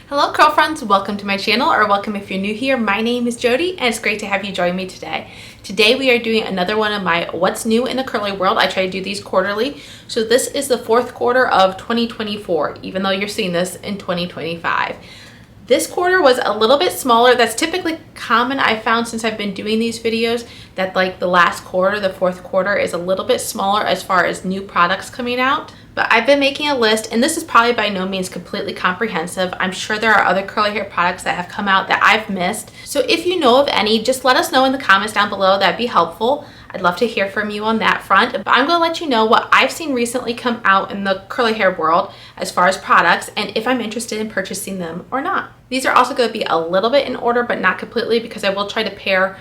Hello curl friends, welcome to my channel, or welcome if you're new here. My name is Jody and it's great to have you join me today. Today we are doing another one of my what's new in the curly world. I try to do these quarterly. So this is the fourth quarter of 2024, even though you're seeing this in 2025. This quarter was a little bit smaller. That's typically common. I found since I've been doing these videos that like the last quarter, the fourth quarter, is a little bit smaller as far as new products coming out. But I've been making a list, and this is probably by no means completely comprehensive. I'm sure there are other curly hair products that have come out that I've missed. So if you know of any, just let us know in the comments down below. That'd be helpful. I'd love to hear from you on that front. But I'm going to let you know what I've seen recently come out in the curly hair world as far as products and if I'm interested in purchasing them or not. These are also going to be a little bit in order, but not completely, because I will try to pair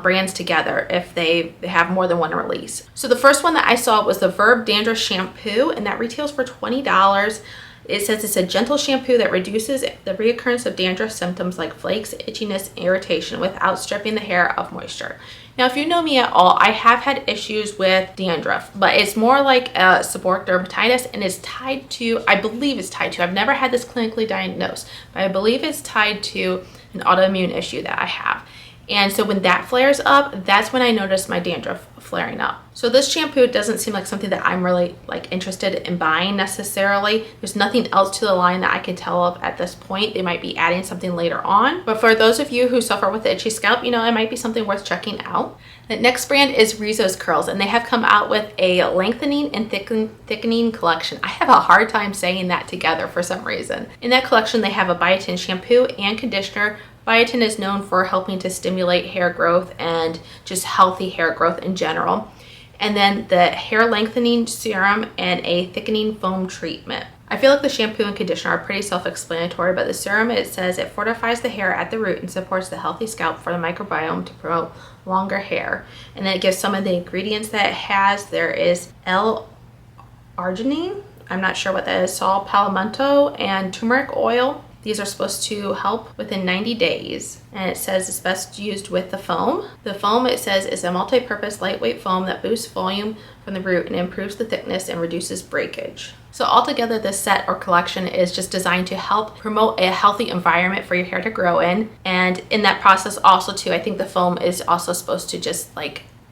brands together if they have more than one release. So the first one that I saw was the Verb Dandruff Shampoo, and that retails for $20. It says it's a gentle shampoo that reduces the reoccurrence of dandruff symptoms like flakes, itchiness, and irritation without stripping the hair of moisture. Now, if you know me at all, I have had issues with dandruff, but it's more like a seborrheic dermatitis, and it's tied to, I believe it's tied to, I've never had this clinically diagnosed, but I believe it's tied to an autoimmune issue that I have. And so when that flares up, that's when I notice my dandruff flaring up. So this shampoo doesn't seem like something that I'm really interested in buying necessarily. There's nothing else to the line that I can tell of at this point. They might be adding something later on. But for those of you who suffer with itchy scalp, it might be something worth checking out. The next brand is Rizzo's Curls, and they have come out with a lengthening and thickening collection. I have a hard time saying that together for some reason. In that collection, they have a biotin shampoo and conditioner. Biotin is known for helping to stimulate hair growth and just healthy hair growth in general. And then the hair lengthening serum and a thickening foam treatment. I feel like the shampoo and conditioner are pretty self-explanatory, but the serum, it says it fortifies the hair at the root and supports the healthy scalp for the microbiome to promote longer hair. And then it gives some of the ingredients that it has. There is L-arginine, I'm not sure what that is, saw palmetto, and turmeric oil. These are supposed to help within 90 days, and it says it's best used with the foam. The foam, it says, is a multi-purpose lightweight foam that boosts volume from the root and improves the thickness and reduces breakage. So altogether, this set or collection is just designed to help promote a healthy environment for your hair to grow in. And in that process also too, I think the foam is also supposed to just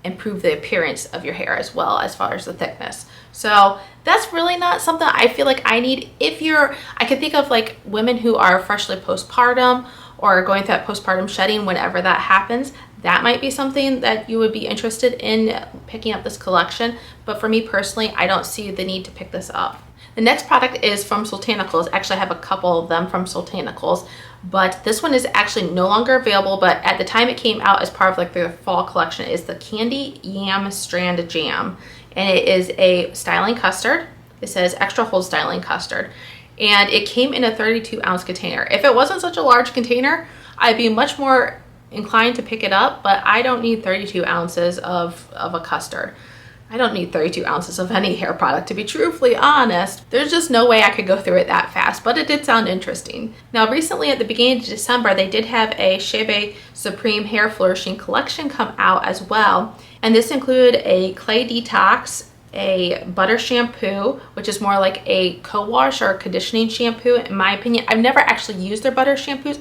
improve the appearance of your hair as well as far as the thickness. So that's really not something I feel like I need. I can think of women who are freshly postpartum or going through that postpartum shedding, whenever that happens, that might be something that you would be interested in picking up this collection. But for me personally, I don't see the need to pick this up. The next product is from Soultanicals. Actually, I have a couple of them from Soultanicals, but this one is actually no longer available, but at the time it came out as part of their fall collection, is the Candy Yam Strand Jam. And it is a styling custard. It says extra hold styling custard. And it came in a 32-ounce container. If it wasn't such a large container, I'd be much more inclined to pick it up, but I don't need 32 ounces of a custard. I don't need 32 ounces of any hair product, to be truthfully honest. There's just no way I could go through it that fast, but it did sound interesting. Now, recently at the beginning of December, they did have a Shebe Supreme Hair Flourishing collection come out as well. And this included a clay detox, a butter shampoo, which is more like a co-wash or conditioning shampoo, in my opinion. I've never actually used their butter shampoos.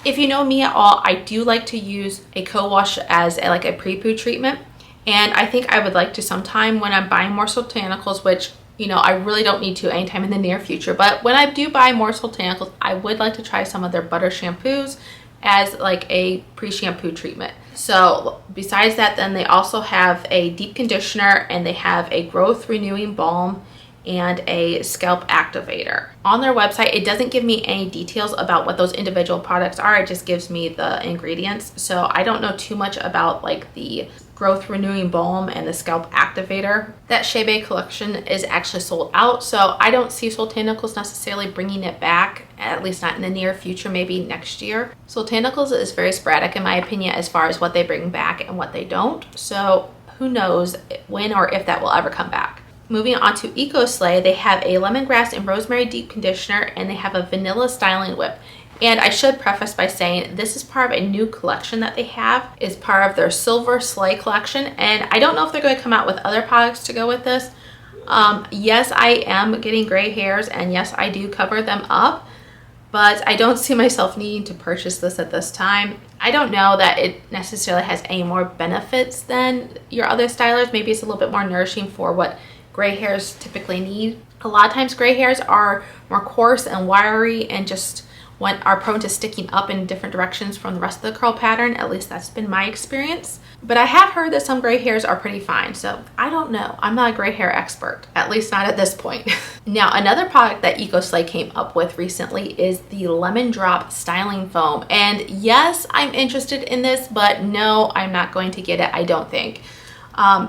If you know me at all, I do like to use a co-wash as a pre-poo treatment. And I think I would like to sometime when I'm buying more Soultanicals, which, I really don't need to anytime in the near future. But when I do buy more Soultanicals, I would like to try some of their butter shampoos as a pre-shampoo treatment. So besides that, then they also have a deep conditioner, and they have a growth renewing balm and a scalp activator. On their website, it doesn't give me any details about what those individual products are. It just gives me the ingredients. So I don't know too much about the growth renewing balm and the scalp activator. That Shebe collection is actually sold out, so I don't see Soultanicals necessarily bringing it back, at least not in the near future, maybe next year. Soultanicals is very sporadic in my opinion as far as what they bring back and what they don't, so who knows when or if that will ever come back. Moving on to EcoSlay, they have a lemongrass and rosemary deep conditioner, and they have a vanilla styling whip. And I should preface by saying this is part of a new collection that they have. It's part of their Silver Slay collection, and I don't know if they're going to come out with other products to go with this. Yes, I am getting gray hairs, and yes, I do cover them up. but I don't see myself needing to purchase this at this time. I don't know that it necessarily has any more benefits than your other stylers. Maybe it's a little bit more nourishing for what gray hairs typically need. A lot of times gray hairs are more coarse and wiry and just are prone to sticking up in different directions from the rest of the curl pattern. At least that's been my experience. But I have heard that some gray hairs are pretty fine, so I don't know. I'm not a gray hair expert, at least not at this point. Now, another product that EcoSlay came up with recently is the Lemon Drop Styling Foam. And yes, I'm interested in this, but no, I'm not going to get it, I don't think.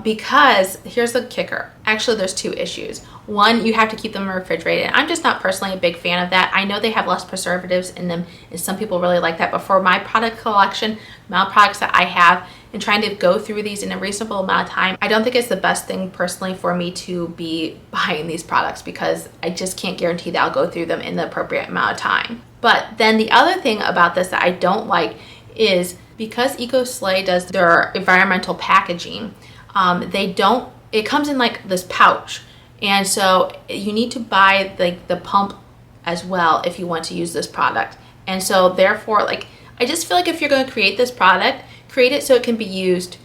Because here's the kicker. Actually, there's two issues. One, you have to keep them refrigerated. I'm just not personally a big fan of that. I know they have less preservatives in them, and some people really like that. But for my product collection, amount of products that I have, and trying to go through these in a reasonable amount of time, I don't think it's the best thing personally for me to be buying these products because I just can't guarantee that I'll go through them in the appropriate amount of time. But then the other thing about this that I don't like is because EcoSlay does their environmental packaging, it comes in like this pouch. And so you need to buy the pump as well if you want to use this product. And so therefore, like, I just feel like if you're going to create this product, create it so it can be used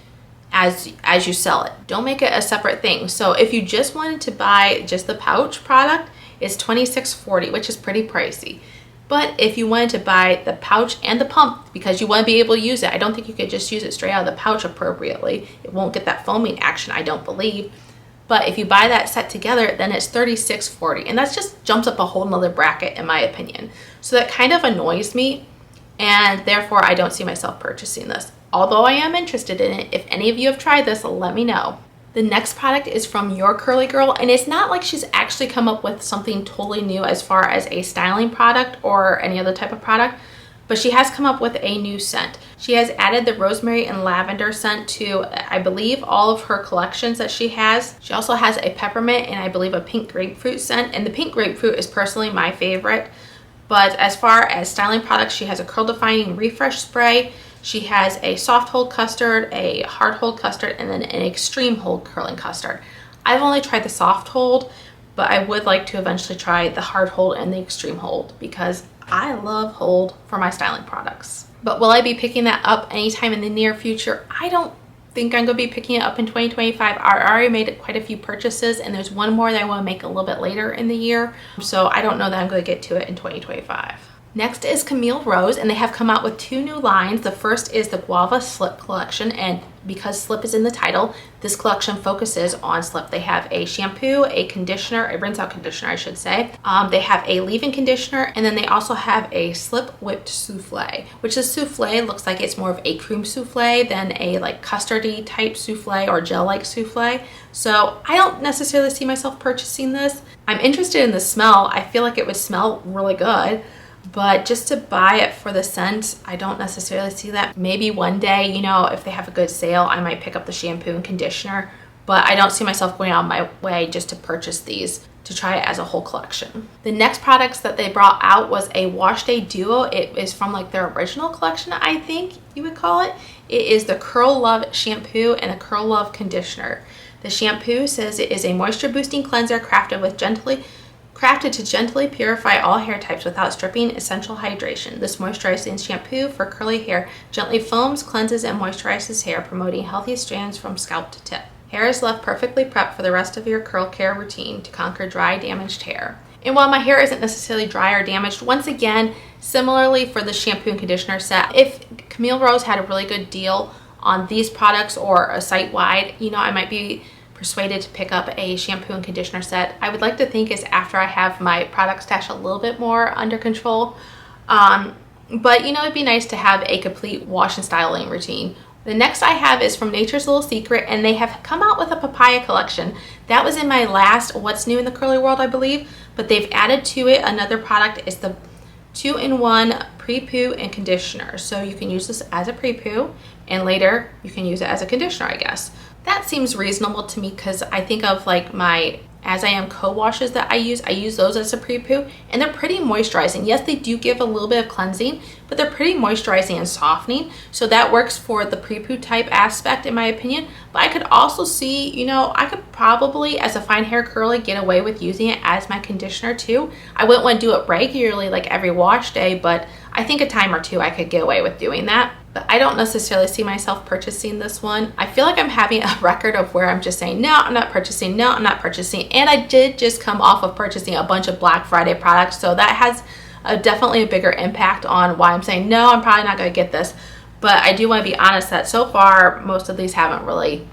as you sell it. Don't make it a separate thing. So if you just wanted to buy just the pouch product, it's $26.40, which is pretty pricey. But if you wanted to buy the pouch and the pump because you want to be able to use it, I don't think you could just use it straight out of the pouch appropriately. It won't get that foaming action, I don't believe. But if you buy that set together, then it's $36.40. And that just jumps up a whole nother bracket in my opinion. So that kind of annoys me. And therefore, I don't see myself purchasing this. Although I am interested in it, if any of you have tried this, let me know. The next product is from Your Curly Girl, and it's not like she's actually come up with something totally new as far as a styling product or any other type of product, but she has come up with a new scent. She has added the rosemary and lavender scent to, I believe, all of her collections that she has. She also has a peppermint and I believe a pink grapefruit scent, and the pink grapefruit is personally my favorite. But as far as styling products, she has a curl defining refresh spray. She has a soft hold custard, a hard hold custard, and then an extreme hold curling custard. I've only tried the soft hold, but I would like to eventually try the hard hold and the extreme hold because I love hold for my styling products. But will I be picking that up anytime in the near future? I don't think I'm going to be picking it up in 2025. I already made quite a few purchases, and there's one more that I want to make a little bit later in the year. So I don't know that I'm going to get to it in 2025. Next is Camille Rose, and they have come out with two new lines. The first is the Guava Slip collection, and because slip is in the title, this collection focuses on slip. They have a shampoo, a conditioner, a rinse out conditioner, I should say. They have a leave-in conditioner, and then they also have a slip whipped souffle, which is souffle. Looks like it's more of a cream souffle than a like custardy type souffle or gel-like souffle. So I don't necessarily see myself purchasing this. I'm interested in the smell. I feel like it would smell really good. But just to buy it for the scent, I don't necessarily see that. Maybe one day, you know, if they have a good sale, I might pick up the shampoo and conditioner. But I don't see myself going out my way just to purchase these to try it as a whole collection. The next products that they brought out was a Wash Day Duo. It is from like their original collection, I think you would call it. It is the Curl Love shampoo and the Curl Love conditioner. The shampoo says it is a moisture boosting cleanser crafted to gently purify all hair types without stripping essential hydration. This moisturizing shampoo for curly hair gently foams, cleanses, and moisturizes hair, promoting healthy strands from scalp to tip. Hair is left perfectly prepped for the rest of your curl care routine to conquer dry, damaged hair. And while my hair isn't necessarily dry or damaged, once again, similarly for the shampoo and conditioner set, if Camille Rose had a really good deal on these products or a site-wide, you know, I might be persuaded to pick up a shampoo and conditioner set. I would like to think is after I have my product stash a little bit more under control. But you know, it'd be nice to have a complete wash and styling routine. The next I have is from Nature's Little Secret, and they have come out with a papaya collection. That was in my last What's New in the Curly World, I believe, but they've added to it another product. It's the 2-in-1 pre-poo and conditioner. So you can use this as a pre-poo, and later you can use it as a conditioner, I guess. That seems reasonable to me because I think of like my as I am co-washes that I use those as a pre-poo, and they're pretty moisturizing. Yes, they do give a little bit of cleansing, but they're pretty moisturizing and softening, so that works for the pre-poo type aspect in my opinion. But I could also see, you know, I could probably, as a fine hair curly, get away with using it as my conditioner too. I wouldn't want to do it regularly like every wash day, but I think a time or two I could get away with doing that. But I don't necessarily see myself purchasing this one. I feel like I'm having a record of where I'm just saying, no, I'm not purchasing, no, I'm not purchasing. And I did just come off of purchasing a bunch of Black Friday products, so that has definitely a bigger impact on why I'm saying, no, I'm probably not gonna get this. But I do wanna be honest that so far, most of these haven't really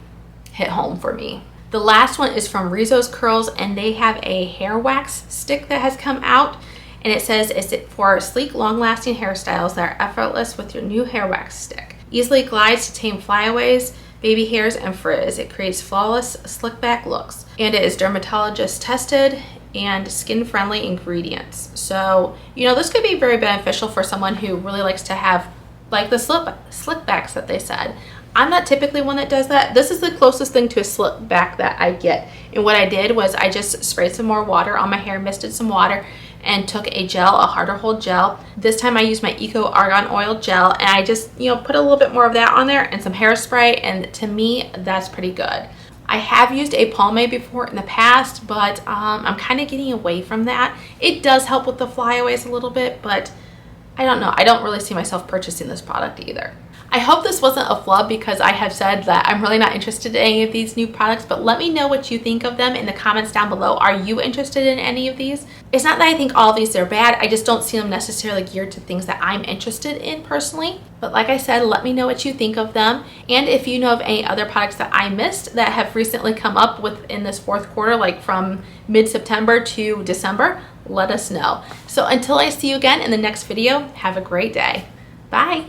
hit home for me. The last one is from Rizzo's Curls, and they have a hair wax stick that has come out. And it says it's for sleek, long-lasting hairstyles that are effortless with your new hair wax stick. Easily glides to tame flyaways, baby hairs, and frizz. It creates flawless, slick-back looks. And it is dermatologist tested and skin-friendly ingredients. So, you know, this could be very beneficial for someone who really likes to have, like the slick backs that they said. I'm not typically one that does that. This is the closest thing to a slick back that I get. And what I did was I just sprayed some more water on my hair, misted some water, and took a gel, a harder hold gel. This time I used my Eco Argan Oil gel, and I just, you know, put a little bit more of that on there and some hairspray, and to me, that's pretty good. I have used a pomade before in the past, but I'm kind of getting away from that. It does help with the flyaways a little bit, but I don't know. I don't really see myself purchasing this product either. I hope this wasn't a flub, because I have said that I'm really not interested in any of these new products, but let me know what you think of them in the comments down below. Are you interested in any of these? It's not that I think all of these are bad, I just don't see them necessarily geared to things that I'm interested in personally. But like I said, let me know what you think of them, and if you know of any other products that I missed that have recently come up within this fourth quarter, like from mid-September to December, let us know. So until I see you again in the next video, have a great day. Bye.